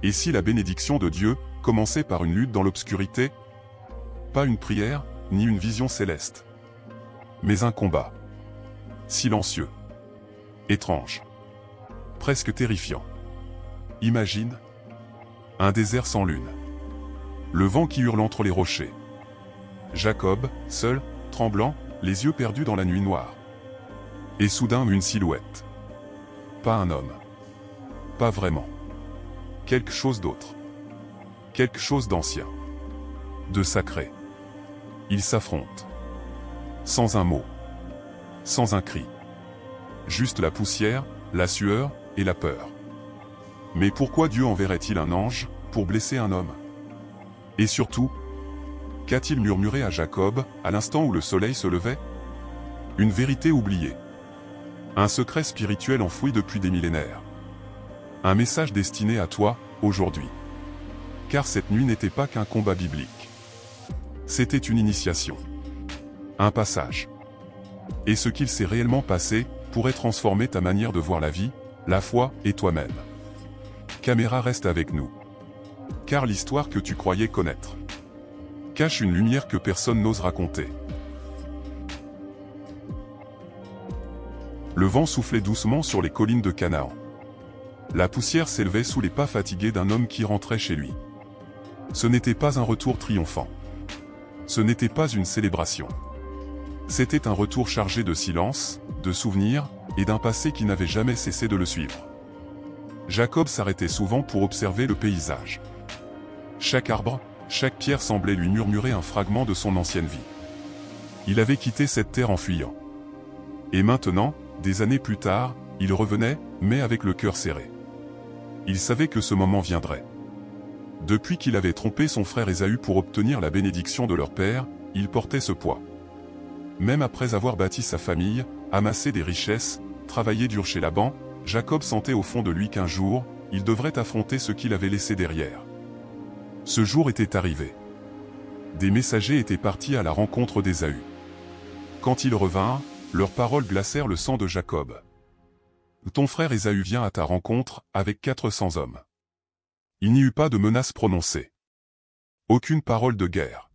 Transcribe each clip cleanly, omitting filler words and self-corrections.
Et si la bénédiction de Dieu commençait par une lutte dans l'obscurité? Pas une prière, ni une vision céleste. Mais un combat. Silencieux. Étrange. Presque terrifiant. Imagine. Un désert sans lune. Le vent qui hurle entre les rochers. Jacob, seul, tremblant, les yeux perdus dans la nuit noire. Et soudain une silhouette. Pas un homme. Pas vraiment. Quelque chose d'autre. Quelque chose d'ancien. De sacré. Ils s'affrontent. Sans un mot. Sans un cri. Juste la poussière, la sueur et la peur. Mais pourquoi Dieu enverrait-il un ange pour blesser un homme? Et surtout, qu'a-t-il murmuré à Jacob à l'instant où le soleil se levait? Une vérité oubliée. Un secret spirituel enfoui depuis des millénaires. Un message destiné à toi, aujourd'hui. Car cette nuit n'était pas qu'un combat biblique. C'était une initiation. Un passage. Et ce qu'il s'est réellement passé pourrait transformer ta manière de voir la vie, la foi et toi-même. Caméra reste avec nous. Car l'histoire que tu croyais connaître cache une lumière que personne n'ose raconter. Le vent soufflait doucement sur les collines de Canaan. La poussière s'élevait sous les pas fatigués d'un homme qui rentrait chez lui. Ce n'était pas un retour triomphant. Ce n'était pas une célébration. C'était un retour chargé de silence, de souvenirs, et d'un passé qui n'avait jamais cessé de le suivre. Jacob s'arrêtait souvent pour observer le paysage. Chaque arbre, chaque pierre semblait lui murmurer un fragment de son ancienne vie. Il avait quitté cette terre en fuyant. Et maintenant, des années plus tard, il revenait, mais avec le cœur serré. Il savait que ce moment viendrait. Depuis qu'il avait trompé son frère Ésaü pour obtenir la bénédiction de leur père, il portait ce poids. Même après avoir bâti sa famille, amassé des richesses, travaillé dur chez Laban, Jacob sentait au fond de lui qu'un jour, il devrait affronter ce qu'il avait laissé derrière. Ce jour était arrivé. Des messagers étaient partis à la rencontre d'Ésaü. Quand ils revinrent, leurs paroles glacèrent le sang de Jacob. Ton frère Ésaü vient à ta rencontre, avec 400 hommes. Il n'y eut pas de menace prononcée. Aucune parole de guerre.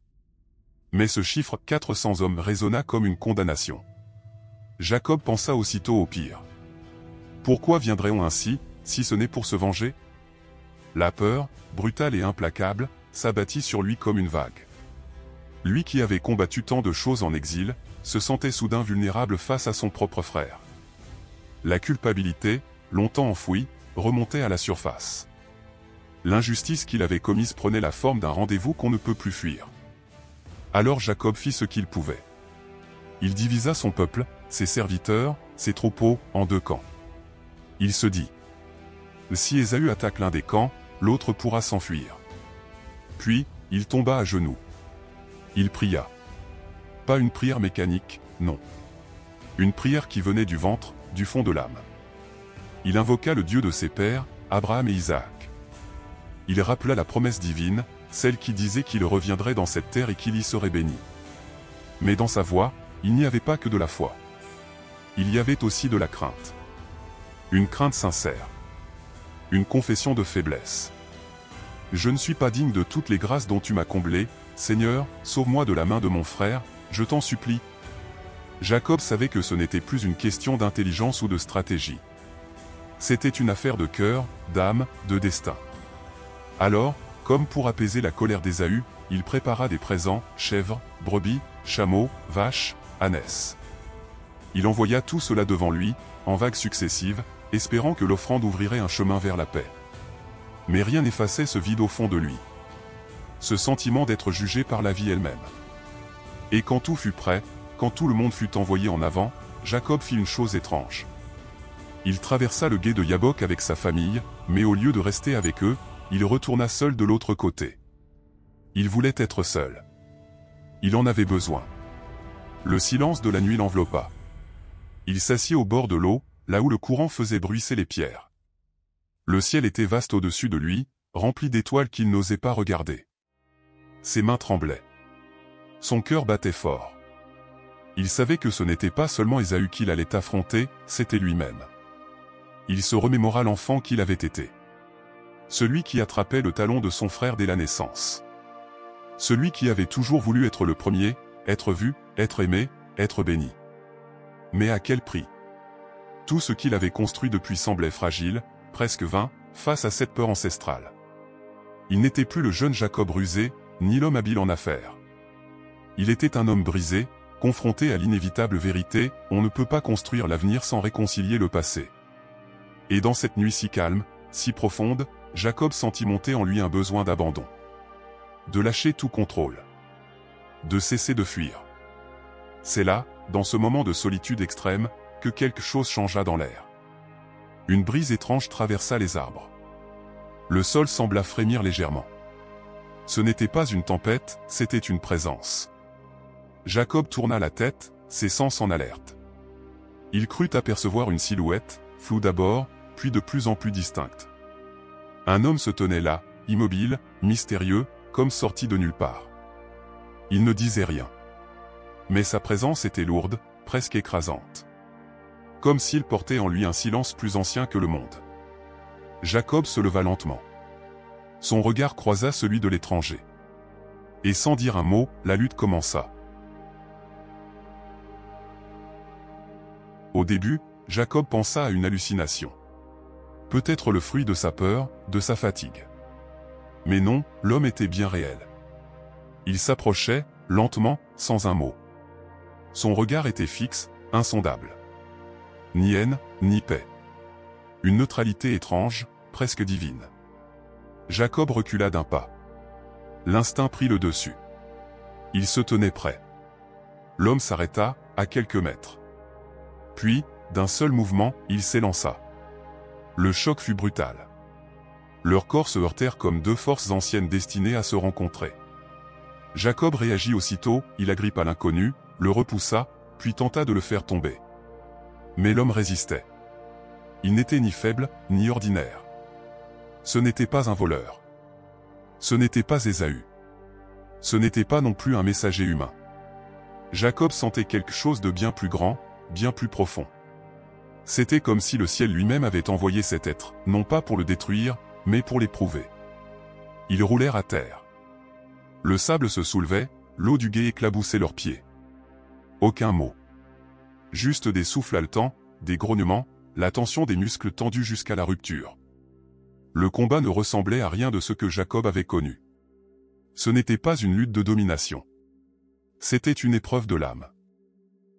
Mais ce chiffre 400 hommes résonna comme une condamnation. Jacob pensa aussitôt au pire. Pourquoi viendrait-on ainsi, si ce n'est pour se venger? La peur, brutale et implacable, s'abattit sur lui comme une vague. Lui qui avait combattu tant de choses en exil, se sentait soudain vulnérable face à son propre frère. La culpabilité, longtemps enfouie, remontait à la surface. L'injustice qu'il avait commise prenait la forme d'un rendez-vous qu'on ne peut plus fuir. Alors Jacob fit ce qu'il pouvait. Il divisa son peuple, ses serviteurs, ses troupeaux, en 2 camps. Il se dit: si Ésaü attaque l'un des camps, l'autre pourra s'enfuir. Puis, il tomba à genoux. Il pria. Pas une prière mécanique, non. Une prière qui venait du ventre, du fond de l'âme. Il invoqua le Dieu de ses pères, Abraham et Isaac. Il rappela la promesse divine, celle qui disait qu'il reviendrait dans cette terre et qu'il y serait béni. Mais dans sa voix, il n'y avait pas que de la foi. Il y avait aussi de la crainte. Une crainte sincère. Une confession de faiblesse. Je ne suis pas digne de toutes les grâces dont tu m'as comblé, Seigneur, sauve-moi de la main de mon frère, je t'en supplie. Jacob savait que ce n'était plus une question d'intelligence ou de stratégie. C'était une affaire de cœur, d'âme, de destin. Alors, comme pour apaiser la colère d'Ésaü, il prépara des présents, chèvres, brebis, chameaux, vaches, ânesses. Il envoya tout cela devant lui, en vagues successives, espérant que l'offrande ouvrirait un chemin vers la paix. Mais rien n'effaçait ce vide au fond de lui. Ce sentiment d'être jugé par la vie elle-même. Et quand tout fut prêt, quand tout le monde fut envoyé en avant, Jacob fit une chose étrange. Il traversa le gué de Yabok avec sa famille, mais au lieu de rester avec eux, il retourna seul de l'autre côté. Il voulait être seul. Il en avait besoin. Le silence de la nuit l'enveloppa. Il s'assit au bord de l'eau, là où le courant faisait bruisser les pierres. Le ciel était vaste au-dessus de lui, rempli d'étoiles qu'il n'osait pas regarder. Ses mains tremblaient. Son cœur battait fort. Il savait que ce n'était pas seulement Ésaü qu'il allait affronter, c'était lui-même. Il se remémora l'enfant qu'il avait été. Celui qui attrapait le talon de son frère dès la naissance. Celui qui avait toujours voulu être le premier, être vu, être aimé, être béni. Mais à quel prix? Tout ce qu'il avait construit depuis semblait fragile, presque vain, face à cette peur ancestrale. Il n'était plus le jeune Jacob rusé, ni l'homme habile en affaires. Il était un homme brisé, confronté à l'inévitable vérité, on ne peut pas construire l'avenir sans réconcilier le passé. Et dans cette nuit si calme, si profonde, Jacob sentit monter en lui un besoin d'abandon. De lâcher tout contrôle. De cesser de fuir. C'est là, dans ce moment de solitude extrême, que quelque chose changea dans l'air. Une brise étrange traversa les arbres. Le sol sembla frémir légèrement. Ce n'était pas une tempête, c'était une présence. Jacob tourna la tête, ses sens en alerte. Il crut apercevoir une silhouette, floue d'abord, puis de plus en plus distincte. Un homme se tenait là, immobile, mystérieux, comme sorti de nulle part. Il ne disait rien. Mais sa présence était lourde, presque écrasante. Comme s'il portait en lui un silence plus ancien que le monde. Jacob se leva lentement. Son regard croisa celui de l'étranger. Et sans dire un mot, la lutte commença. Au début, Jacob pensa à une hallucination. Peut-être le fruit de sa peur, de sa fatigue. Mais non, l'homme était bien réel. Il s'approchait, lentement, sans un mot. Son regard était fixe, insondable. Ni haine, ni paix. Une neutralité étrange, presque divine. Jacob recula d'un pas. L'instinct prit le dessus. Il se tenait prêt. L'homme s'arrêta, à quelques mètres. Puis, d'un seul mouvement, il s'élança. Le choc fut brutal. Leurs corps se heurtèrent comme deux forces anciennes destinées à se rencontrer. Jacob réagit aussitôt, il agrippa l'inconnu, le repoussa, puis tenta de le faire tomber. Mais l'homme résistait. Il n'était ni faible, ni ordinaire. Ce n'était pas un voleur. Ce n'était pas Ésaü. Ce n'était pas non plus un messager humain. Jacob sentait quelque chose de bien plus grand, bien plus profond. C'était comme si le ciel lui-même avait envoyé cet être, non pas pour le détruire, mais pour l'éprouver. Ils roulèrent à terre. Le sable se soulevait, l'eau du gué éclaboussait leurs pieds. Aucun mot. Juste des souffles haletants, des grognements, la tension des muscles tendus jusqu'à la rupture. Le combat ne ressemblait à rien de ce que Jacob avait connu. Ce n'était pas une lutte de domination. C'était une épreuve de l'âme.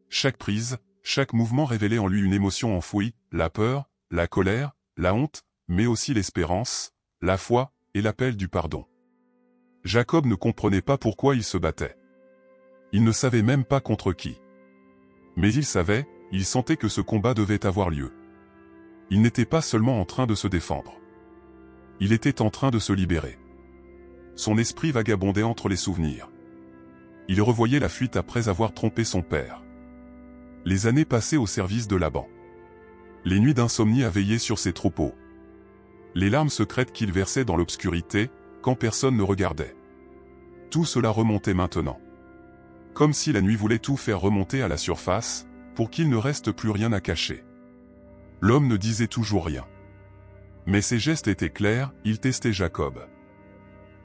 Chaque prise, chaque mouvement révélait en lui une émotion enfouie, la peur, la colère, la honte, mais aussi l'espérance, la foi, et l'appel du pardon. Jacob ne comprenait pas pourquoi il se battait. Il ne savait même pas contre qui. Mais il savait, il sentait que ce combat devait avoir lieu. Il n'était pas seulement en train de se défendre. Il était en train de se libérer. Son esprit vagabondait entre les souvenirs. Il revoyait la fuite après avoir trompé son père. Les années passées au service de Laban. Les nuits d'insomnie à veiller sur ses troupeaux. Les larmes secrètes qu'il versait dans l'obscurité, quand personne ne regardait. Tout cela remontait maintenant. Comme si la nuit voulait tout faire remonter à la surface, pour qu'il ne reste plus rien à cacher. L'homme ne disait toujours rien. Mais ses gestes étaient clairs, il testait Jacob.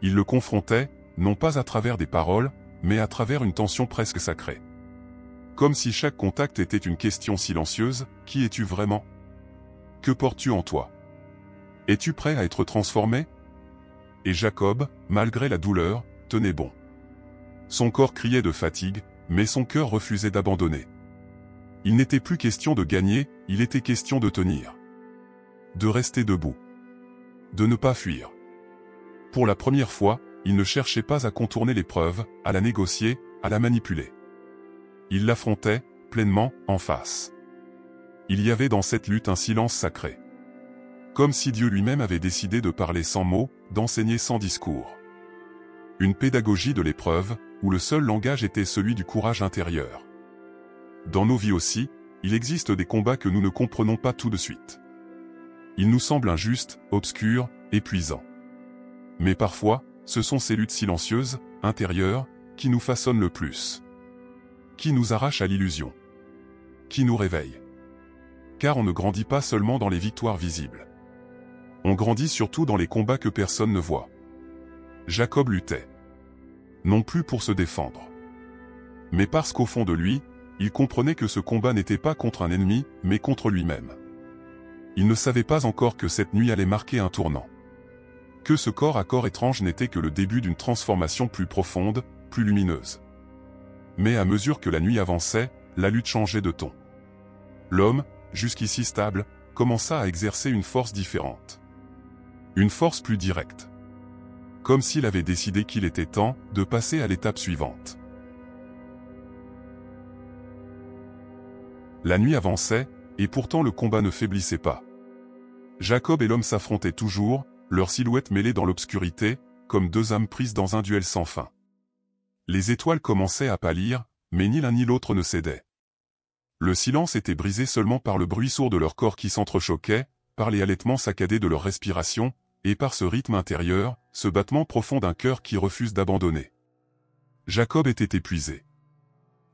Il le confrontait, non pas à travers des paroles, mais à travers une tension presque sacrée. Comme si chaque contact était une question silencieuse, qui es-tu vraiment? Que portes-tu en toi? Es-tu prêt à être transformé? Et Jacob, malgré la douleur, tenait bon. Son corps criait de fatigue, mais son cœur refusait d'abandonner. Il n'était plus question de gagner, il était question de tenir. De rester debout. De ne pas fuir. Pour la première fois, il ne cherchait pas à contourner l'épreuve, à la négocier, à la manipuler. Il l'affrontait, pleinement, en face. Il y avait dans cette lutte un silence sacré. Comme si Dieu lui-même avait décidé de parler sans mots, d'enseigner sans discours. Une pédagogie de l'épreuve, où le seul langage était celui du courage intérieur. Dans nos vies aussi, il existe des combats que nous ne comprenons pas tout de suite. Ils nous semblent injustes, obscurs, épuisants. Mais parfois, ce sont ces luttes silencieuses, intérieures, qui nous façonnent le plus. Qui nous arrachent à l'illusion. Qui nous réveillent. Car on ne grandit pas seulement dans les victoires visibles. On grandit surtout dans les combats que personne ne voit. Jacob luttait. Non plus pour se défendre. Mais parce qu'au fond de lui, il comprenait que ce combat n'était pas contre un ennemi, mais contre lui-même. Il ne savait pas encore que cette nuit allait marquer un tournant. Que ce corps à corps étrange n'était que le début d'une transformation plus profonde, plus lumineuse. Mais à mesure que la nuit avançait, la lutte changeait de ton. L'homme, jusqu'ici stable, commença à exercer une force différente. Une force plus directe. Comme s'il avait décidé qu'il était temps de passer à l'étape suivante. La nuit avançait, et pourtant le combat ne faiblissait pas. Jacob et l'homme s'affrontaient toujours, leurs silhouettes mêlées dans l'obscurité, comme deux âmes prises dans un duel sans fin. Les étoiles commençaient à pâlir, mais ni l'un ni l'autre ne cédait. Le silence était brisé seulement par le bruit sourd de leurs corps qui s'entrechoquaient, par les halètements saccadés de leur respiration, et par ce rythme intérieur, ce battement profond d'un cœur qui refuse d'abandonner. Jacob était épuisé.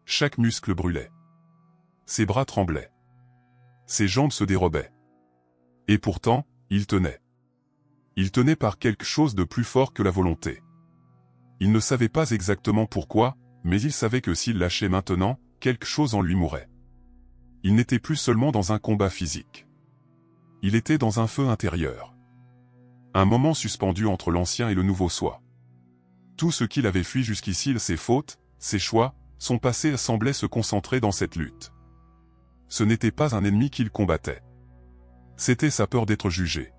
Chaque muscle brûlait. Ses bras tremblaient. Ses jambes se dérobaient. Et pourtant, il tenait. Il tenait par quelque chose de plus fort que la volonté. Il ne savait pas exactement pourquoi, mais il savait que s'il lâchait maintenant, quelque chose en lui mourait. Il n'était plus seulement dans un combat physique. Il était dans un feu intérieur. Un moment suspendu entre l'ancien et le nouveau soi. Tout ce qu'il avait fui jusqu'ici, ses fautes, ses choix, son passé semblait se concentrer dans cette lutte. Ce n'était pas un ennemi qu'il combattait. C'était sa peur d'être jugé.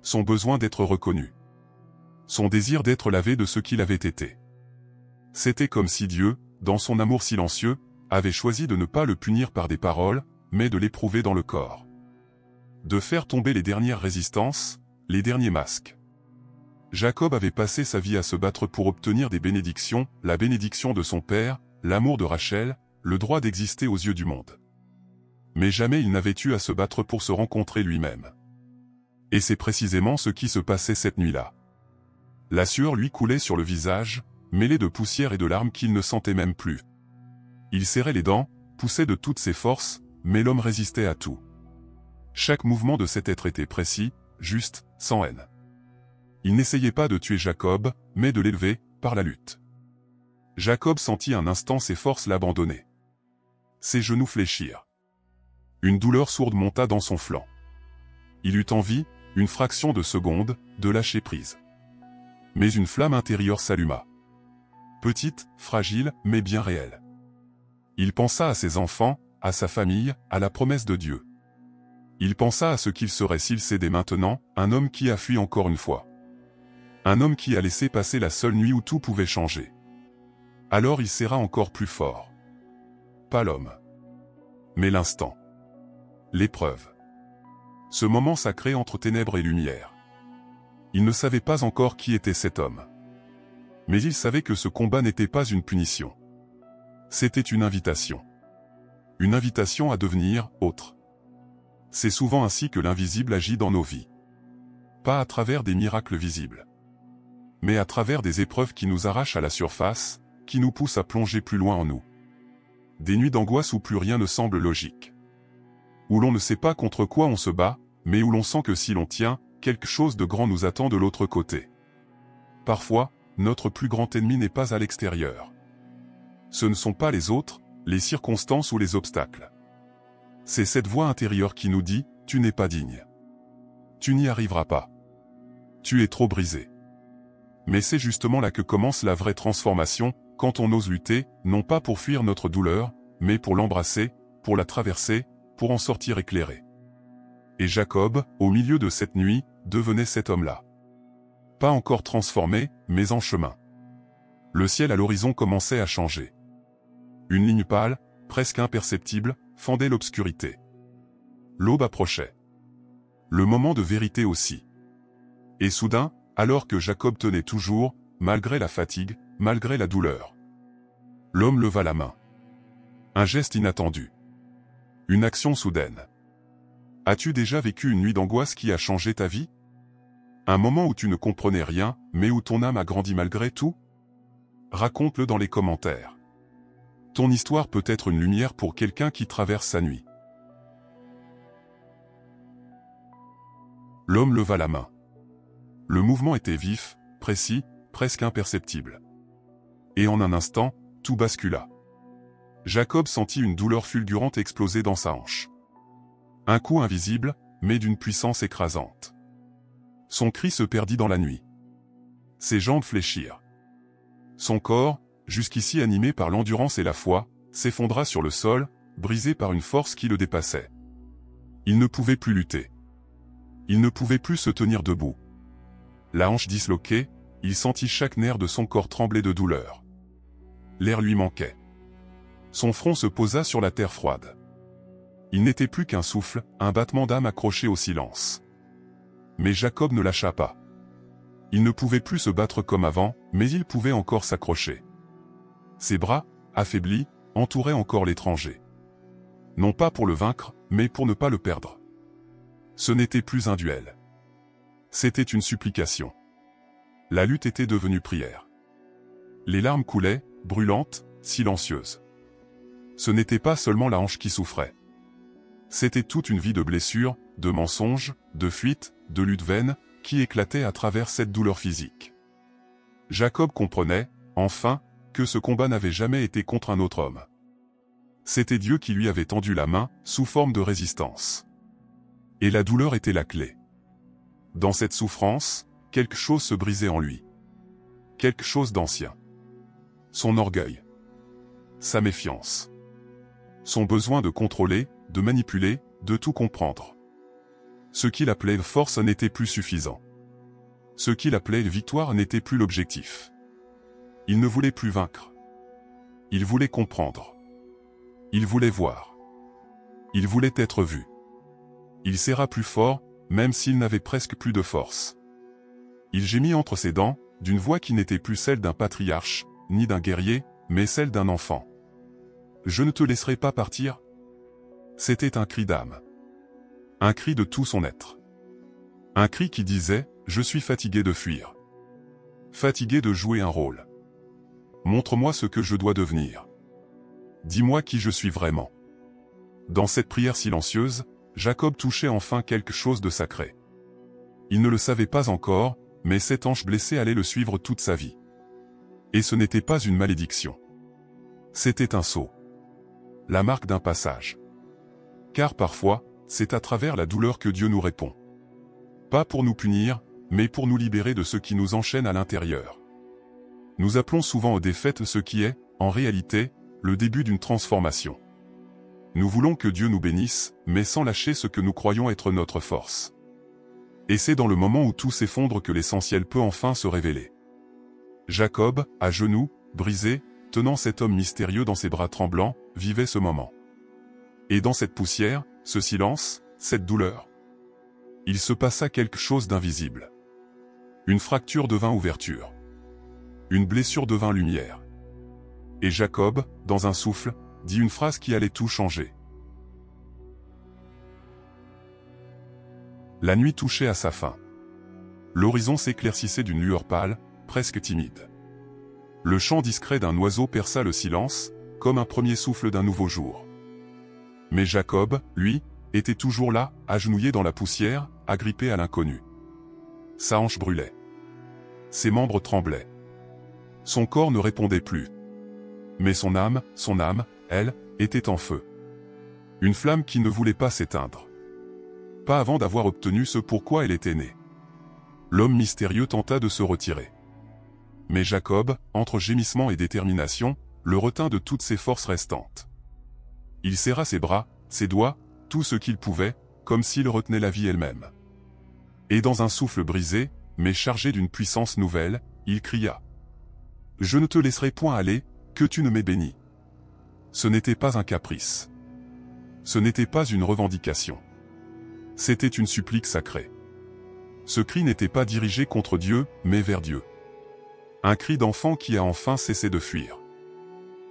Son besoin d'être reconnu. Son désir d'être lavé de ce qu'il avait été. C'était comme si Dieu, dans son amour silencieux, avait choisi de ne pas le punir par des paroles, mais de l'éprouver dans le corps. De faire tomber les dernières résistances, les derniers masques. Jacob avait passé sa vie à se battre pour obtenir des bénédictions, la bénédiction de son père, l'amour de Rachel, le droit d'exister aux yeux du monde. Mais jamais il n'avait eu à se battre pour se rencontrer lui-même. Et c'est précisément ce qui se passait cette nuit-là. La sueur lui coulait sur le visage, mêlée de poussière et de larmes qu'il ne sentait même plus. Il serrait les dents, poussait de toutes ses forces, mais l'homme résistait à tout. Chaque mouvement de cet être était précis, juste, sans haine. Il n'essayait pas de tuer Jacob, mais de l'élever, par la lutte. Jacob sentit un instant ses forces l'abandonner. Ses genoux fléchirent. Une douleur sourde monta dans son flanc. Il eut envie, une fraction de seconde, de lâcher prise. Mais une flamme intérieure s'alluma. Petite, fragile, mais bien réelle. Il pensa à ses enfants, à sa famille, à la promesse de Dieu. Il pensa à ce qu'il serait s'il cédait maintenant, un homme qui a fui encore une fois. Un homme qui a laissé passer la seule nuit où tout pouvait changer. Alors il serra encore plus fort. Pas l'homme. Mais l'instant. L'épreuve. Ce moment sacré entre ténèbres et lumière. Il ne savait pas encore qui était cet homme. Mais il savait que ce combat n'était pas une punition. C'était une invitation. Une invitation à devenir autre. C'est souvent ainsi que l'invisible agit dans nos vies. Pas à travers des miracles visibles. Mais à travers des épreuves qui nous arrachent à la surface, qui nous poussent à plonger plus loin en nous. Des nuits d'angoisse où plus rien ne semble logique. Où l'on ne sait pas contre quoi on se bat, mais où l'on sent que si l'on tient, quelque chose de grand nous attend de l'autre côté. Parfois, notre plus grand ennemi n'est pas à l'extérieur. Ce ne sont pas les autres, les circonstances ou les obstacles. C'est cette voix intérieure qui nous dit « Tu n'es pas digne. Tu n'y arriveras pas. Tu es trop brisé. » Mais c'est justement là que commence la vraie transformation, quand on ose lutter, non pas pour fuir notre douleur, mais pour l'embrasser, pour la traverser, pour en sortir éclairé. Et Jacob, au milieu de cette nuit, devenait cet homme-là. Pas encore transformé, mais en chemin. Le ciel à l'horizon commençait à changer. Une ligne pâle, presque imperceptible, fendait l'obscurité. L'aube approchait. Le moment de vérité aussi. Et soudain, alors que Jacob tenait toujours, malgré la fatigue, malgré la douleur, l'homme leva la main. Un geste inattendu. Une action soudaine. As-tu déjà vécu une nuit d'angoisse qui a changé ta vie? Un moment où tu ne comprenais rien, mais où ton âme a grandi malgré tout? Raconte-le dans les commentaires. Ton histoire peut être une lumière pour quelqu'un qui traverse sa nuit. L'homme leva la main. Le mouvement était vif, précis, presque imperceptible. Et en un instant, tout bascula. Jacob sentit une douleur fulgurante exploser dans sa hanche. Un coup invisible, mais d'une puissance écrasante. Son cri se perdit dans la nuit. Ses jambes fléchirent. Son corps, jusqu'ici animé par l'endurance et la foi, s'effondra sur le sol, brisé par une force qui le dépassait. Il ne pouvait plus lutter. Il ne pouvait plus se tenir debout. La hanche disloquée, il sentit chaque nerf de son corps trembler de douleur. L'air lui manquait. Son front se posa sur la terre froide. Il n'était plus qu'un souffle, un battement d'âme accroché au silence. Mais Jacob ne lâcha pas. Il ne pouvait plus se battre comme avant, mais il pouvait encore s'accrocher. Ses bras, affaiblis, entouraient encore l'étranger. Non pas pour le vaincre, mais pour ne pas le perdre. Ce n'était plus un duel. C'était une supplication. La lutte était devenue prière. Les larmes coulaient, brûlantes, silencieuses. Ce n'était pas seulement la hanche qui souffrait. C'était toute une vie de blessures, de mensonges, de fuites, de luttes vaines, qui éclataient à travers cette douleur physique. Jacob comprenait, enfin, que ce combat n'avait jamais été contre un autre homme. C'était Dieu qui lui avait tendu la main, sous forme de résistance. Et la douleur était la clé. Dans cette souffrance, quelque chose se brisait en lui. Quelque chose d'ancien. Son orgueil. Sa méfiance. Son besoin de contrôler, de manipuler, de tout comprendre. Ce qu'il appelait force n'était plus suffisant. Ce qu'il appelait victoire n'était plus l'objectif. Il ne voulait plus vaincre. Il voulait comprendre. Il voulait voir. Il voulait être vu. Il serra plus fort, même s'il n'avait presque plus de force. Il gémit entre ses dents, d'une voix qui n'était plus celle d'un patriarche, ni d'un guerrier, mais celle d'un enfant. « Je ne te laisserai pas partir » C'était un cri d'âme. Un cri de tout son être. Un cri qui disait « Je suis fatigué de fuir. Fatigué de jouer un rôle. Montre-moi ce que je dois devenir. Dis-moi qui je suis vraiment. » Dans cette prière silencieuse, Jacob touchait enfin quelque chose de sacré. Il ne le savait pas encore, mais cette hanche blessée allait le suivre toute sa vie. Et ce n'était pas une malédiction. C'était un sceau. La marque d'un passage. Car parfois, c'est à travers la douleur que Dieu nous répond. Pas pour nous punir, mais pour nous libérer de ce qui nous enchaîne à l'intérieur. Nous appelons souvent aux défaites ce qui est, en réalité, le début d'une transformation. Nous voulons que Dieu nous bénisse, mais sans lâcher ce que nous croyons être notre force. Et c'est dans le moment où tout s'effondre que l'essentiel peut enfin se révéler. Jacob, à genoux, brisé, tenant cet homme mystérieux dans ses bras tremblants, vivait ce moment. Et dans cette poussière, ce silence, cette douleur, il se passa quelque chose d'invisible. Une fracture devint ouverture. Une blessure devint lumière. Et Jacob, dans un souffle, dit une phrase qui allait tout changer. La nuit touchait à sa fin. L'horizon s'éclaircissait d'une lueur pâle, presque timide. Le chant discret d'un oiseau perça le silence, comme un premier souffle d'un nouveau jour. Mais Jacob, lui, était toujours là, agenouillé dans la poussière, agrippé à l'inconnu. Sa hanche brûlait. Ses membres tremblaient. Son corps ne répondait plus. Mais son âme, elle, était en feu. Une flamme qui ne voulait pas s'éteindre. Pas avant d'avoir obtenu ce pourquoi elle était née. L'homme mystérieux tenta de se retirer. Mais Jacob, entre gémissement et détermination, le retint de toutes ses forces restantes. Il serra ses bras, ses doigts, tout ce qu'il pouvait, comme s'il retenait la vie elle-même. Et dans un souffle brisé, mais chargé d'une puissance nouvelle, il cria « Je ne te laisserai point aller, que tu ne m'aies béni. » Ce n'était pas un caprice. Ce n'était pas une revendication. C'était une supplique sacrée. Ce cri n'était pas dirigé contre Dieu, mais vers Dieu. Un cri d'enfant qui a enfin cessé de fuir.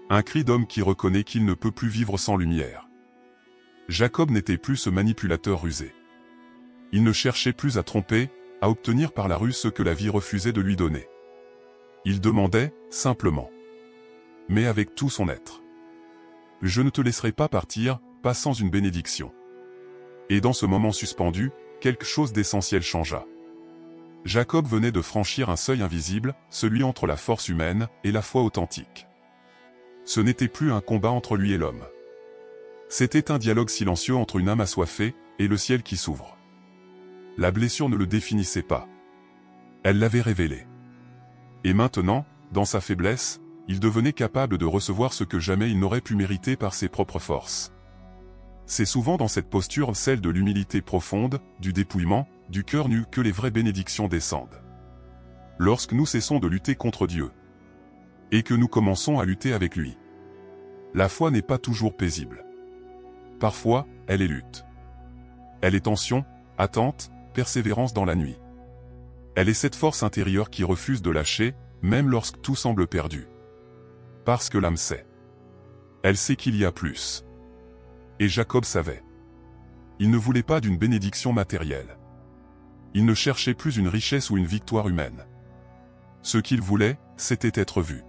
Un cri d'homme qui reconnaît qu'il ne peut plus vivre sans lumière. Jacob n'était plus ce manipulateur rusé. Il ne cherchait plus à tromper, à obtenir par la ruse ce que la vie refusait de lui donner. Il demandait, simplement, mais avec tout son être. Je ne te laisserai pas partir, pas sans une bénédiction. Et dans ce moment suspendu, quelque chose d'essentiel changea. Jacob venait de franchir un seuil invisible, celui entre la force humaine et la foi authentique. Ce n'était plus un combat entre lui et l'homme. C'était un dialogue silencieux entre une âme assoiffée et le ciel qui s'ouvre. La blessure ne le définissait pas. Elle l'avait révélé. Et maintenant, dans sa faiblesse, il devenait capable de recevoir ce que jamais il n'aurait pu mériter par ses propres forces. C'est souvent dans cette posture, celle de l'humilité profonde, du dépouillement, du cœur nu, que les vraies bénédictions descendent. Lorsque nous cessons de lutter contre Dieu, et que nous commençons à lutter avec lui. La foi n'est pas toujours paisible. Parfois, elle est lutte. Elle est tension, attente, persévérance dans la nuit. Elle est cette force intérieure qui refuse de lâcher, même lorsque tout semble perdu. Parce que l'âme sait. Elle sait qu'il y a plus. Et Jacob savait. Il ne voulait pas d'une bénédiction matérielle. Il ne cherchait plus une richesse ou une victoire humaine. Ce qu'il voulait, c'était être vu.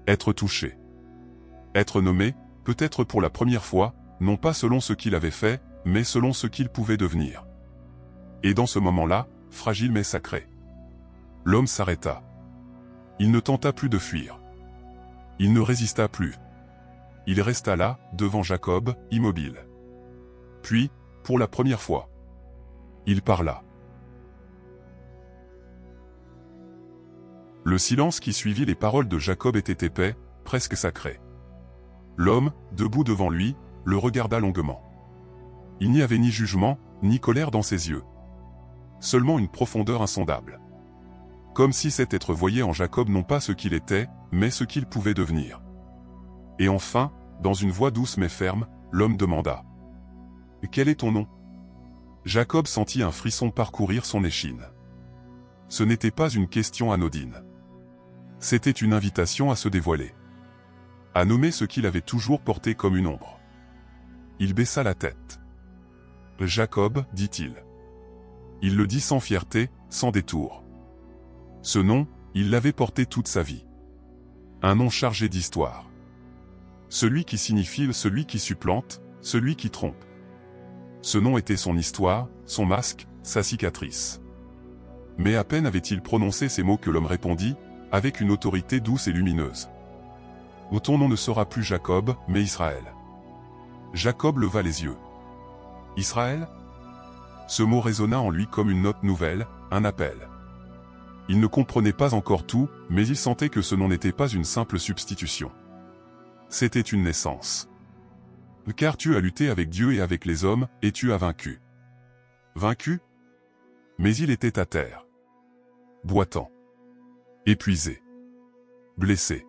Être touché. Être nommé, peut-être pour la première fois, non pas selon ce qu'il avait fait, mais selon ce qu'il pouvait devenir. Et dans ce moment-là, fragile mais sacré, l'homme s'arrêta. Il ne tenta plus de fuir. Il ne résista plus. Il resta là, devant Jacob, immobile. Puis, pour la première fois, il parla. Le silence qui suivit les paroles de Jacob était épais, presque sacré. L'homme, debout devant lui, le regarda longuement. Il n'y avait ni jugement, ni colère dans ses yeux. Seulement une profondeur insondable. Comme si cet être voyait en Jacob non pas ce qu'il était, mais ce qu'il pouvait devenir. Et enfin, dans une voix douce mais ferme, l'homme demanda. « Quel est ton nom » Jacob sentit un frisson parcourir son échine. Ce n'était pas une question anodine. C'était une invitation à se dévoiler. À nommer ce qu'il avait toujours porté comme une ombre. Il baissa la tête. « Jacob, dit-il. » Il le dit sans fierté, sans détour. Ce nom, il l'avait porté toute sa vie. Un nom chargé d'histoire. Celui qui signifie celui qui supplante, celui qui trompe. Ce nom était son histoire, son masque, sa cicatrice. Mais à peine avait-il prononcé ces mots que l'homme répondit, avec une autorité douce et lumineuse. « Ton nom ne sera plus Jacob, mais Israël. » Jacob leva les yeux. « Israël » Ce mot résonna en lui comme une note nouvelle, un appel. Il ne comprenait pas encore tout, mais il sentait que ce nom n'était pas une simple substitution. C'était une naissance. Car tu as lutté avec Dieu et avec les hommes, et tu as vaincu. Vaincu? Mais il était à terre. Boitant. Épuisé. Blessé.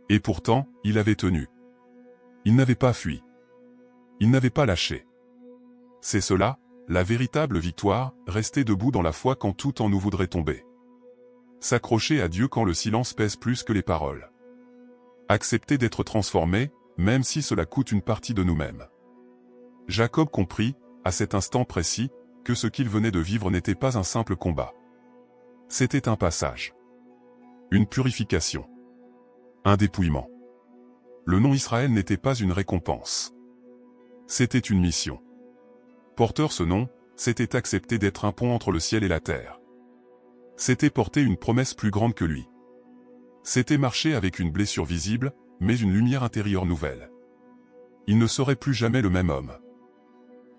Et pourtant, il avait tenu. Il n'avait pas fui. Il n'avait pas lâché. C'est cela, la véritable victoire, rester debout dans la foi quand tout en nous voudrait tomber. S'accrocher à Dieu quand le silence pèse plus que les paroles. Accepter d'être transformé, même si cela coûte une partie de nous-mêmes. Jacob comprit, à cet instant précis, que ce qu'il venait de vivre n'était pas un simple combat. C'était un passage. Une purification. Un dépouillement. Le nom Israël n'était pas une récompense. C'était une mission. Porteur ce nom, c'était accepter d'être un pont entre le ciel et la terre. C'était porter une promesse plus grande que lui. C'était marcher avec une blessure visible, mais une lumière intérieure nouvelle. Il ne serait plus jamais le même homme.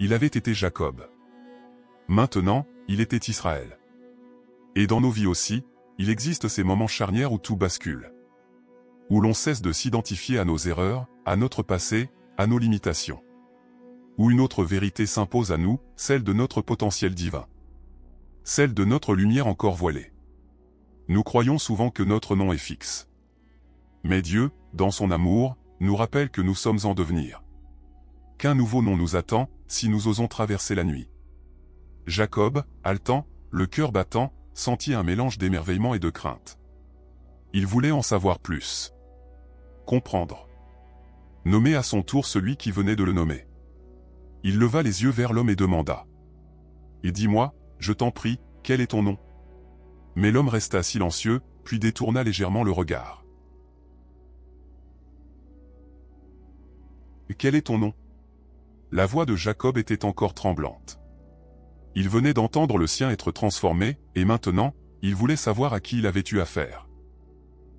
Il avait été Jacob. Maintenant, il était Israël. Et dans nos vies aussi, il existe ces moments charnières où tout bascule. Où l'on cesse de s'identifier à nos erreurs, à notre passé, à nos limitations. Où une autre vérité s'impose à nous, celle de notre potentiel divin. Celle de notre lumière encore voilée. Nous croyons souvent que notre nom est fixe. Mais Dieu, dans son amour, nous rappelle que nous sommes en devenir. Qu'un nouveau nom nous attend, si nous osons traverser la nuit. Jacob, haletant, le cœur battant, sentit un mélange d'émerveillement et de crainte. Il voulait en savoir plus. Comprendre. Nommer à son tour celui qui venait de le nommer. Il leva les yeux vers l'homme et demanda. « Et dis-moi, je t'en prie, quel est ton nom » Mais l'homme resta silencieux, puis détourna légèrement le regard. « Quel est ton nom » La voix de Jacob était encore tremblante. Il venait d'entendre le sien être transformé, et maintenant, il voulait savoir à qui il avait eu affaire.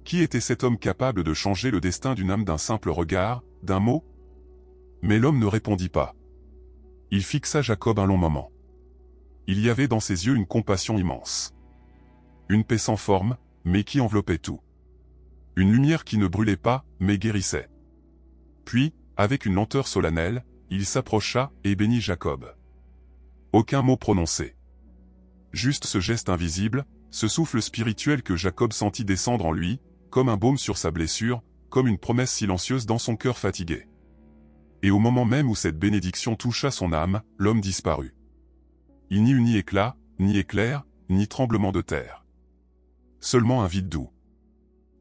Qui était cet homme capable de changer le destin d'une âme d'un simple regard, d'un mot? Mais l'homme ne répondit pas. Il fixa Jacob un long moment. Il y avait dans ses yeux une compassion immense. Une paix sans forme, mais qui enveloppait tout. Une lumière qui ne brûlait pas, mais guérissait. Puis, avec une lenteur solennelle, il s'approcha et bénit Jacob. Aucun mot prononcé. Juste ce geste invisible, ce souffle spirituel que Jacob sentit descendre en lui, comme un baume sur sa blessure, comme une promesse silencieuse dans son cœur fatigué. Et au moment même où cette bénédiction toucha son âme, l'homme disparut. Il n'y eut ni éclat, ni éclair, ni tremblement de terre. Seulement un vide doux.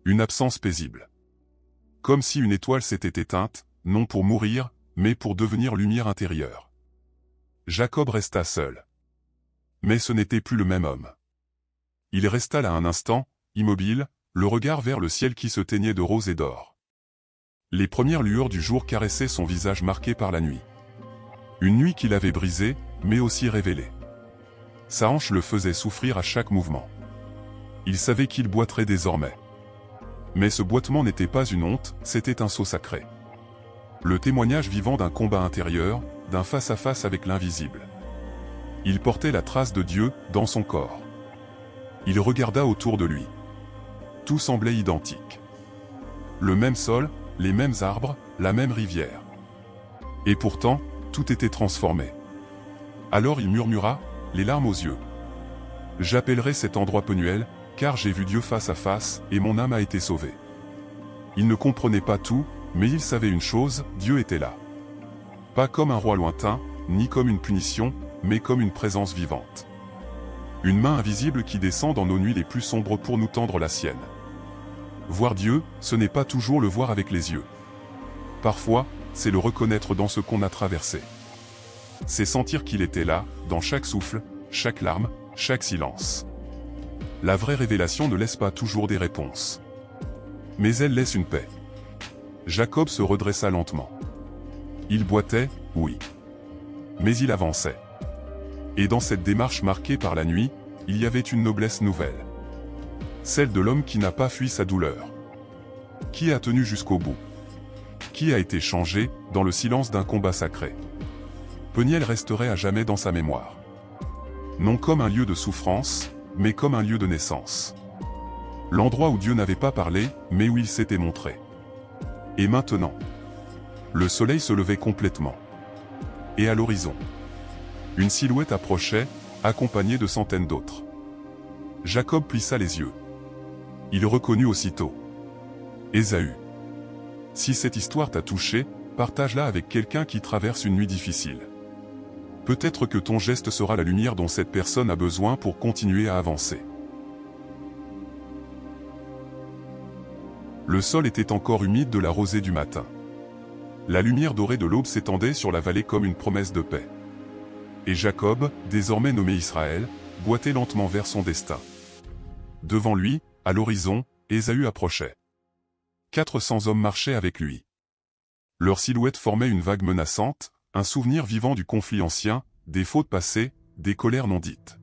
Une absence paisible. Comme si une étoile s'était éteinte, non pour mourir, mais pour devenir lumière intérieure. Jacob resta seul. Mais ce n'était plus le même homme. Il resta là un instant, immobile, le regard vers le ciel qui se teignait de rose et d'or. Les premières lueurs du jour caressaient son visage marqué par la nuit. Une nuit qu'il avait brisée, mais aussi révélée. Sa hanche le faisait souffrir à chaque mouvement. Il savait qu'il boiterait désormais. Mais ce boitement n'était pas une honte, c'était un sceau sacré. Le témoignage vivant d'un combat intérieur, d'un face-à-face avec l'invisible. Il portait la trace de Dieu dans son corps. Il regarda autour de lui. Tout semblait identique. Le même sol, les mêmes arbres, la même rivière. Et pourtant, tout était transformé. Alors il murmura, les larmes aux yeux. « J'appellerai cet endroit Penuel, car j'ai vu Dieu face à face, et mon âme a été sauvée. » Il ne comprenait pas tout, mais il savait une chose, Dieu était là. Pas comme un roi lointain, ni comme une punition, mais comme une présence vivante. Une main invisible qui descend dans nos nuits les plus sombres pour nous tendre la sienne. Voir Dieu, ce n'est pas toujours le voir avec les yeux. Parfois, c'est le reconnaître dans ce qu'on a traversé. C'est sentir qu'il était là, dans chaque souffle, chaque larme, chaque silence. La vraie révélation ne laisse pas toujours des réponses. Mais elle laisse une paix. Jacob se redressa lentement. Il boitait, oui. Mais il avançait. Et dans cette démarche marquée par la nuit, il y avait une noblesse nouvelle. Celle de l'homme qui n'a pas fui sa douleur. Qui a tenu jusqu'au bout. Qui a été changé, dans le silence d'un combat sacré. Peniel resterait à jamais dans sa mémoire. Non comme un lieu de souffrance, mais comme un lieu de naissance. L'endroit où Dieu n'avait pas parlé, mais où il s'était montré. Et maintenant, le soleil se levait complètement. Et à l'horizon, une silhouette approchait, accompagnée de centaines d'autres. Jacob plissa les yeux. Il reconnut aussitôt Ésaü. Si cette histoire t'a touché, partage-la avec quelqu'un qui traverse une nuit difficile. Peut-être que ton geste sera la lumière dont cette personne a besoin pour continuer à avancer. Le sol était encore humide de la rosée du matin. La lumière dorée de l'aube s'étendait sur la vallée comme une promesse de paix. Et Jacob, désormais nommé Israël, boitait lentement vers son destin. Devant lui, à l'horizon, Ésaü approchait. 400 hommes marchaient avec lui. Leur silhouette formait une vague menaçante, un souvenir vivant du conflit ancien, des fautes passées, des colères non dites.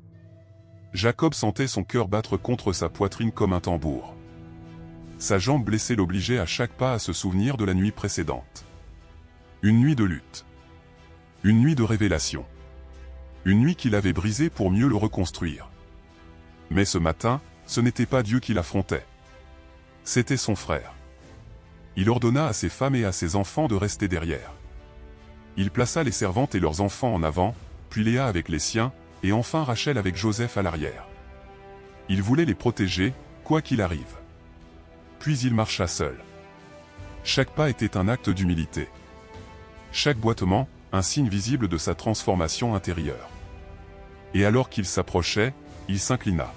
Jacob sentait son cœur battre contre sa poitrine comme un tambour. Sa jambe blessée l'obligeait à chaque pas à se souvenir de la nuit précédente. Une nuit de lutte. Une nuit de révélation. Une nuit qu'il avait brisée pour mieux le reconstruire. Mais ce matin, ce n'était pas Dieu qui l'affrontait. C'était son frère. Il ordonna à ses femmes et à ses enfants de rester derrière. Il plaça les servantes et leurs enfants en avant, puis Léa avec les siens, et enfin Rachel avec Joseph à l'arrière. Il voulait les protéger, quoi qu'il arrive. Puis il marcha seul. Chaque pas était un acte d'humilité. Chaque boitement, un signe visible de sa transformation intérieure. Et alors qu'il s'approchait, il s'inclina.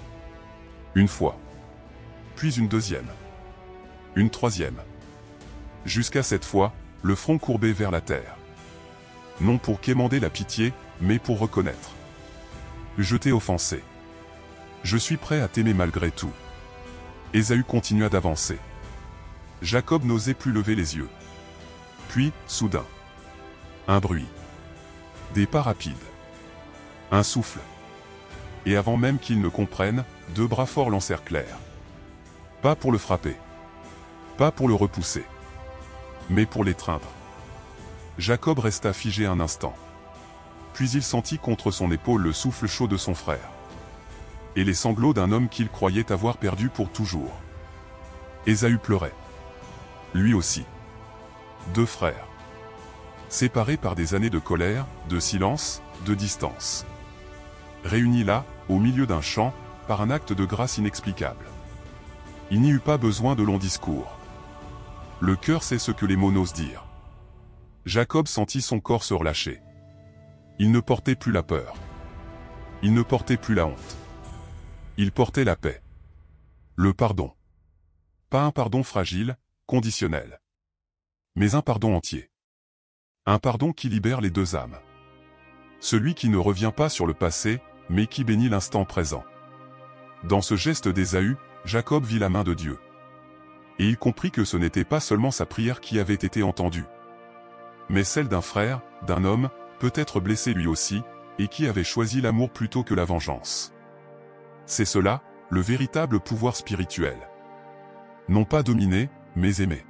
Une fois. Puis une deuxième. Une troisième. Jusqu'à cette fois, le front courbé vers la terre. Non pour quémander la pitié, mais pour reconnaître. Je t'ai offensé. Je suis prêt à t'aimer malgré tout. Ésaü continua d'avancer. Jacob n'osait plus lever les yeux. Puis, soudain. Un bruit. Des pas rapides. Un souffle. Et avant même qu'il ne comprenne, deux bras forts l'encerclèrent. Pas pour le frapper. Pas pour le repousser. Mais pour l'étreindre. Jacob resta figé un instant. Puis il sentit contre son épaule le souffle chaud de son frère. Et les sanglots d'un homme qu'il croyait avoir perdu pour toujours. Ésaü pleurait. Lui aussi. Deux frères. Séparés par des années de colère, de silence, de distance. Réunis là, au milieu d'un champ, par un acte de grâce inexplicable. Il n'y eut pas besoin de longs discours. Le cœur sait ce que les mots n'osent dire. Jacob sentit son corps se relâcher. Il ne portait plus la peur. Il ne portait plus la honte. Il portait la paix. Le pardon. Pas un pardon fragile, conditionnel. Mais un pardon entier. Un pardon qui libère les deux âmes. Celui qui ne revient pas sur le passé, mais qui bénit l'instant présent. Dans ce geste d'Ésaü, Jacob vit la main de Dieu. Et il comprit que ce n'était pas seulement sa prière qui avait été entendue, mais celle d'un frère, d'un homme, peut-être blessé lui aussi, et qui avait choisi l'amour plutôt que la vengeance. C'est cela, le véritable pouvoir spirituel. Non pas dominer, mais aimer.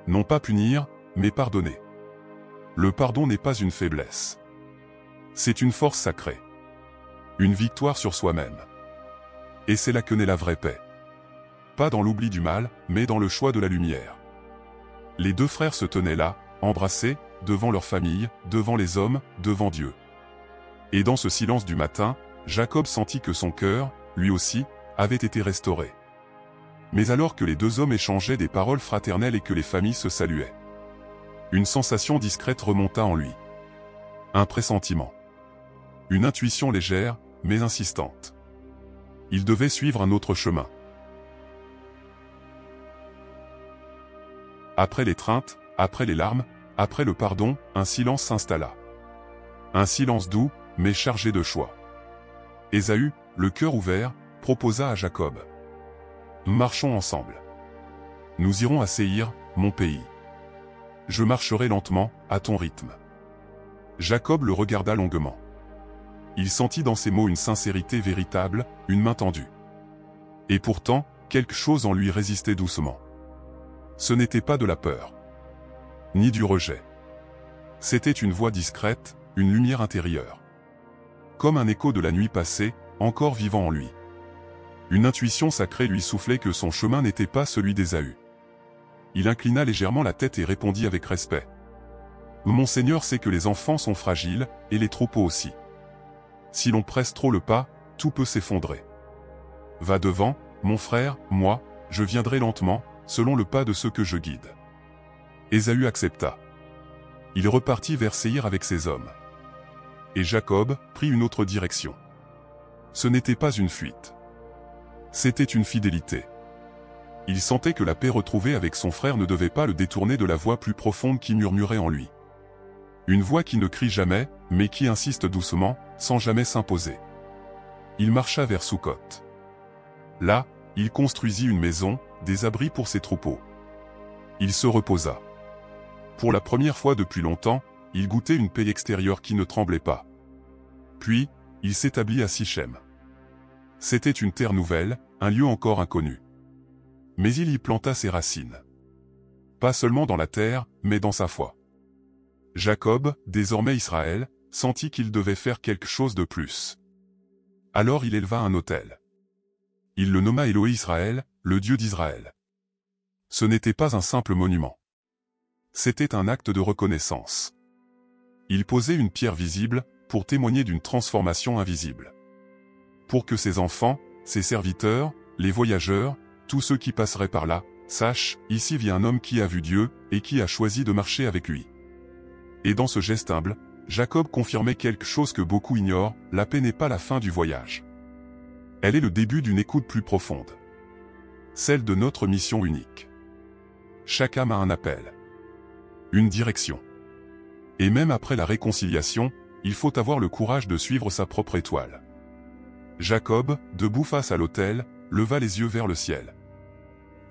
Non pas punir, mais pardonner. Le pardon n'est pas une faiblesse. C'est une force sacrée. Une victoire sur soi-même. Et c'est là que naît la vraie paix. Pas dans l'oubli du mal, mais dans le choix de la lumière. Les deux frères se tenaient là, embrassés, devant leur famille, devant les hommes, devant Dieu. Et dans ce silence du matin, Jacob sentit que son cœur, lui aussi, avait été restauré. Mais alors que les deux hommes échangeaient des paroles fraternelles et que les familles se saluaient, une sensation discrète remonta en lui. Un pressentiment. Une intuition légère, mais insistante. Il devait suivre un autre chemin. Après l'étreinte, après les larmes, après le pardon, un silence s'installa. Un silence doux, mais chargé de choix. Ésaü, le cœur ouvert, proposa à Jacob. Marchons ensemble. Nous irons à Séhir, mon pays. Je marcherai lentement, à ton rythme. Jacob le regarda longuement. Il sentit dans ses mots une sincérité véritable, une main tendue. Et pourtant, quelque chose en lui résistait doucement. Ce n'était pas de la peur, ni du rejet. C'était une voix discrète, une lumière intérieure. Comme un écho de la nuit passée, encore vivant en lui. Une intuition sacrée lui soufflait que son chemin n'était pas celui d'Ésaü. Il inclina légèrement la tête et répondit avec respect. Mon Seigneur sait que les enfants sont fragiles, et les troupeaux aussi. Si l'on presse trop le pas, tout peut s'effondrer. Va devant, mon frère, moi, je viendrai lentement, selon le pas de ceux que je guide. Ésaü accepta. Il repartit vers Séhir avec ses hommes. Et Jacob prit une autre direction. Ce n'était pas une fuite. C'était une fidélité. Il sentait que la paix retrouvée avec son frère ne devait pas le détourner de la voix plus profonde qui murmurait en lui. Une voix qui ne crie jamais, mais qui insiste doucement, sans jamais s'imposer. Il marcha vers Sukkot. Là, il construisit une maison, des abris pour ses troupeaux. Il se reposa. Pour la première fois depuis longtemps, il goûtait une paix extérieure qui ne tremblait pas. Puis, il s'établit à Sichem. C'était une terre nouvelle, un lieu encore inconnu. Mais il y planta ses racines. Pas seulement dans la terre, mais dans sa foi. Jacob, désormais Israël, sentit qu'il devait faire quelque chose de plus. Alors il éleva un autel. Il le nomma Élohé Israël, le Dieu d'Israël. Ce n'était pas un simple monument. C'était un acte de reconnaissance. Il posait une pierre visible, pour témoigner d'une transformation invisible. Pour que ses enfants, ses serviteurs, les voyageurs, tous ceux qui passeraient par là, sachent, ici vit un homme qui a vu Dieu, et qui a choisi de marcher avec lui. Et dans ce geste humble, Jacob confirmait quelque chose que beaucoup ignorent, la paix n'est pas la fin du voyage. Elle est le début d'une écoute plus profonde. Celle de notre mission unique. Chaque âme a un appel. Une direction. Et même après la réconciliation, il faut avoir le courage de suivre sa propre étoile. Jacob, debout face à l'autel, leva les yeux vers le ciel.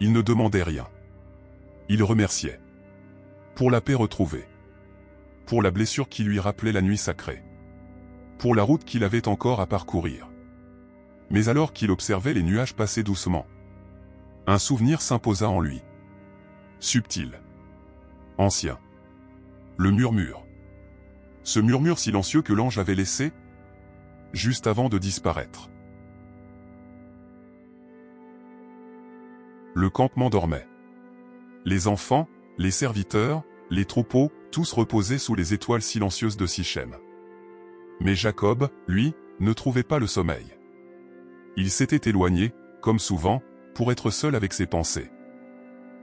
Il ne demandait rien. Il remerciait. Pour la paix retrouvée. Pour la blessure qui lui rappelait la nuit sacrée. pour la route qu'il avait encore à parcourir. Mais alors qu'il observait les nuages passer doucement, un souvenir s'imposa en lui. Subtil. Ancien. Le murmure. Ce murmure silencieux que l'ange avait laissé, juste avant de disparaître. Le campement dormait. Les enfants, les serviteurs, les troupeaux, tous reposaient sous les étoiles silencieuses de Sichem. Mais Jacob, lui, ne trouvait pas le sommeil. Il s'était éloigné, comme souvent, pour être seul avec ses pensées.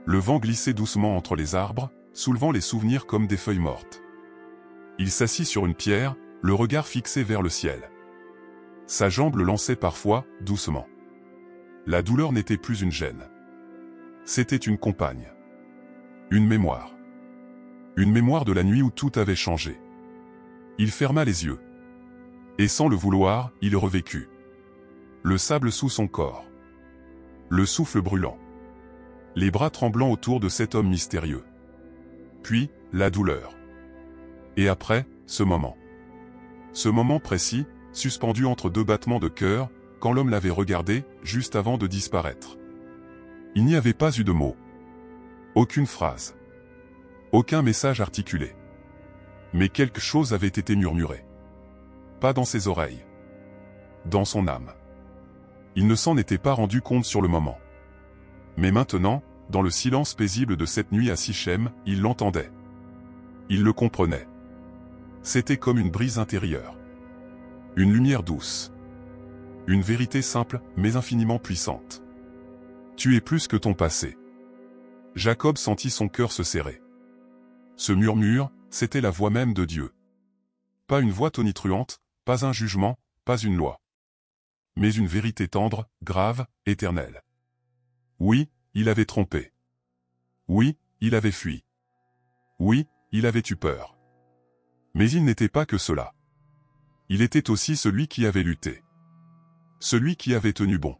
Le vent glissait doucement entre les arbres, soulevant les souvenirs comme des feuilles mortes. Il s'assit sur une pierre, le regard fixé vers le ciel. Sa jambe le lançait parfois, doucement. La douleur n'était plus une gêne. C'était une compagne. Une mémoire. Une mémoire de la nuit où tout avait changé. Il ferma les yeux. Et sans le vouloir, il revécut. Le sable sous son corps. Le souffle brûlant. Les bras tremblants autour de cet homme mystérieux. Puis, la douleur. Et après, ce moment. Ce moment précis, suspendu entre deux battements de cœur, quand l'homme l'avait regardé, juste avant de disparaître. Il n'y avait pas eu de mots. Aucune phrase. Aucun message articulé. Mais quelque chose avait été murmuré. Pas dans ses oreilles. Dans son âme. Il ne s'en était pas rendu compte sur le moment. Mais maintenant, dans le silence paisible de cette nuit à Sichem, il l'entendait. Il le comprenait. C'était comme une brise intérieure. Une lumière douce. Une vérité simple, mais infiniment puissante. Tu es plus que ton passé. Jacob sentit son cœur se serrer. Ce murmure, c'était la voix même de Dieu. Pas une voix tonitruante, pas un jugement, pas une loi. Mais une vérité tendre, grave, éternelle. Oui, il avait trompé. Oui, il avait fui. Oui, il avait eu peur. Mais il n'était pas que cela. Il était aussi celui qui avait lutté. Celui qui avait tenu bon.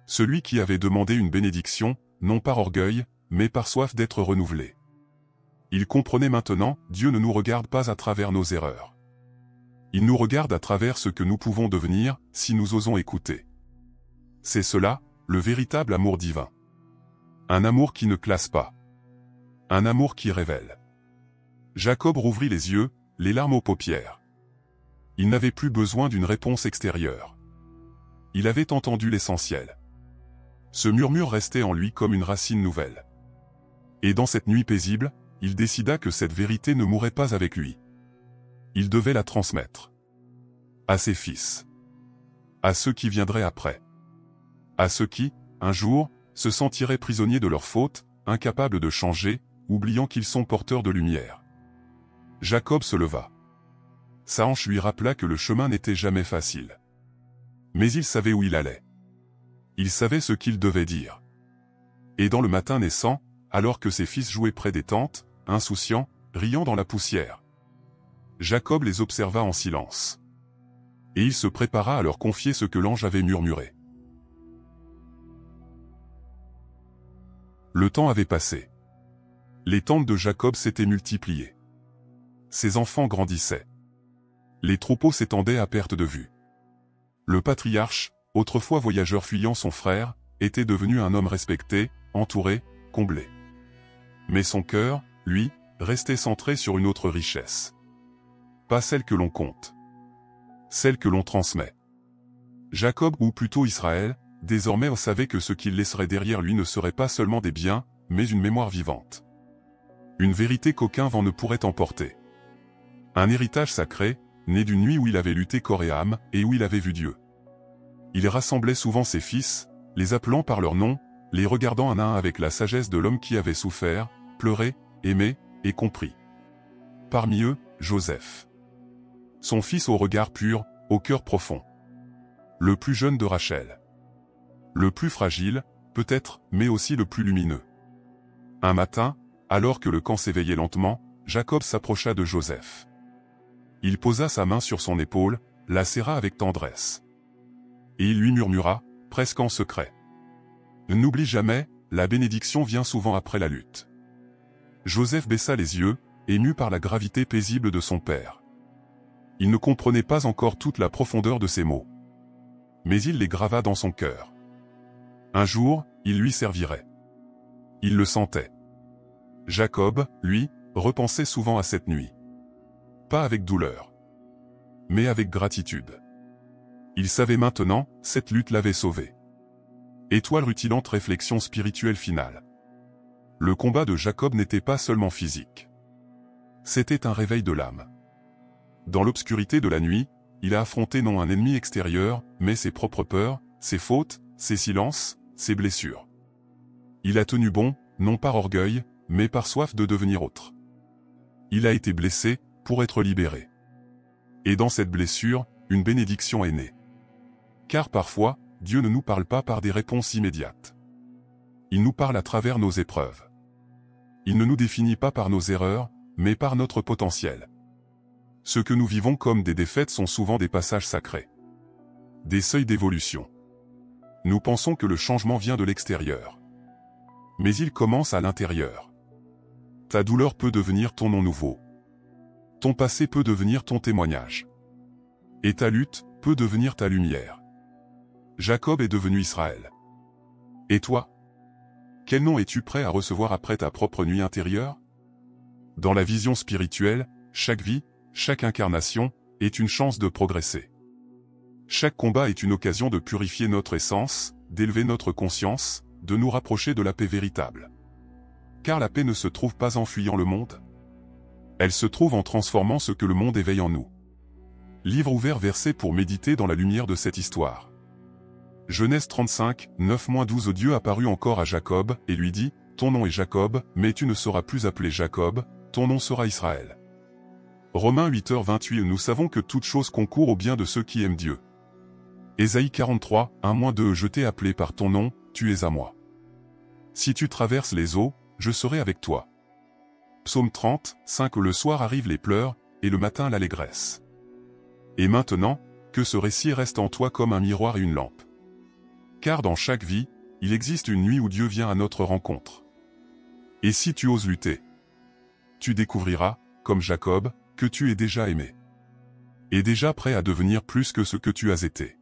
Celui qui avait demandé une bénédiction, non par orgueil, mais par soif d'être renouvelé. Il comprenait maintenant, Dieu ne nous regarde pas à travers nos erreurs. Il nous regarde à travers ce que nous pouvons devenir, si nous osons écouter. C'est cela, le véritable amour divin. Un amour qui ne classe pas. Un amour qui révèle. Jacob rouvrit les yeux, les larmes aux paupières. Il n'avait plus besoin d'une réponse extérieure. Il avait entendu l'essentiel. Ce murmure restait en lui comme une racine nouvelle. Et dans cette nuit paisible, il décida que cette vérité ne mourrait pas avec lui. Il devait la transmettre. À ses fils. À ceux qui viendraient après. À ceux qui, un jour, se sentiraient prisonniers de leurs fautes, incapables de changer, oubliant qu'ils sont porteurs de lumière. Jacob se leva. Sa hanche lui rappela que le chemin n'était jamais facile. Mais il savait où il allait. Il savait ce qu'il devait dire. Et dans le matin naissant, alors que ses fils jouaient près des tentes, insouciants, riant dans la poussière, Jacob les observa en silence. Et il se prépara à leur confier ce que l'ange avait murmuré. Le temps avait passé. Les tentes de Jacob s'étaient multipliées. Ses enfants grandissaient. Les troupeaux s'étendaient à perte de vue. Le patriarche, autrefois voyageur fuyant son frère, était devenu un homme respecté, entouré, comblé. Mais son cœur, lui, restait centré sur une autre richesse. Pas celle que l'on compte. Celle que l'on transmet. Jacob, ou plutôt Israël, désormais savait que ce qu'il laisserait derrière lui ne serait pas seulement des biens, mais une mémoire vivante. Une vérité qu'aucun vent ne pourrait emporter. Un héritage sacré, né d'une nuit où il avait lutté corps et âme, et où il avait vu Dieu. Il rassemblait souvent ses fils, les appelant par leur nom, les regardant un à un avec la sagesse de l'homme qui avait souffert, pleuré, aimé, et compris. Parmi eux, Joseph. Son fils au regard pur, au cœur profond. Le plus jeune de Rachel. Le plus fragile, peut-être, mais aussi le plus lumineux. Un matin, alors que le camp s'éveillait lentement, Jacob s'approcha de Joseph. Il posa sa main sur son épaule, la serra avec tendresse. Et il lui murmura, presque en secret. N'oublie jamais, la bénédiction vient souvent après la lutte. Joseph baissa les yeux, ému par la gravité paisible de son père. Il ne comprenait pas encore toute la profondeur de ces mots. Mais il les grava dans son cœur. Un jour, il lui servirait. Il le sentait. Jacob, lui, repensait souvent à cette nuit. Pas avec douleur, mais avec gratitude. Il savait maintenant, cette lutte l'avait sauvé. Étoile rutilante réflexion spirituelle finale. Le combat de Jacob n'était pas seulement physique. C'était un réveil de l'âme. Dans l'obscurité de la nuit, il a affronté non un ennemi extérieur, mais ses propres peurs, ses fautes, ses silences, ses blessures. Il a tenu bon, non par orgueil, mais par soif de devenir autre. Il a été blessé, pour être libéré. Et dans cette blessure, une bénédiction est née. Car parfois, Dieu ne nous parle pas par des réponses immédiates. Il nous parle à travers nos épreuves. Il ne nous définit pas par nos erreurs, mais par notre potentiel. Ce que nous vivons comme des défaites sont souvent des passages sacrés. Des seuils d'évolution. Nous pensons que le changement vient de l'extérieur. Mais il commence à l'intérieur. Ta douleur peut devenir ton nom nouveau. Ton passé peut devenir ton témoignage. Et ta lutte peut devenir ta lumière. Jacob est devenu Israël. Et toi? Quel nom es-tu prêt à recevoir après ta propre nuit intérieure? Dans la vision spirituelle, chaque vie, chaque incarnation, est une chance de progresser. Chaque combat est une occasion de purifier notre essence, d'élever notre conscience, de nous rapprocher de la paix véritable. Car la paix ne se trouve pas en fuyant le monde. Elle se trouve en transformant ce que le monde éveille en nous. Livre ouvert versé pour méditer dans la lumière de cette histoire. Genèse 35, 9-12 Dieu apparut encore à Jacob, et lui dit, « Ton nom est Jacob, mais tu ne seras plus appelé Jacob, ton nom sera Israël. » Romains 8h28 Nous savons que toute chose concourt au bien de ceux qui aiment Dieu. Ésaïe 43, 1-2 Je t'ai appelé par ton nom, tu es à moi. Si tu traverses les eaux, je serai avec toi. Psaume 30, 5 Le soir arrivent les pleurs, et le matin l'allégresse. Et maintenant, que ce récit reste en toi comme un miroir et une lampe. Car dans chaque vie, il existe une nuit où Dieu vient à notre rencontre. Et si tu oses lutter, tu découvriras, comme Jacob, que tu es déjà aimé. Et déjà prêt à devenir plus que ce que tu as été.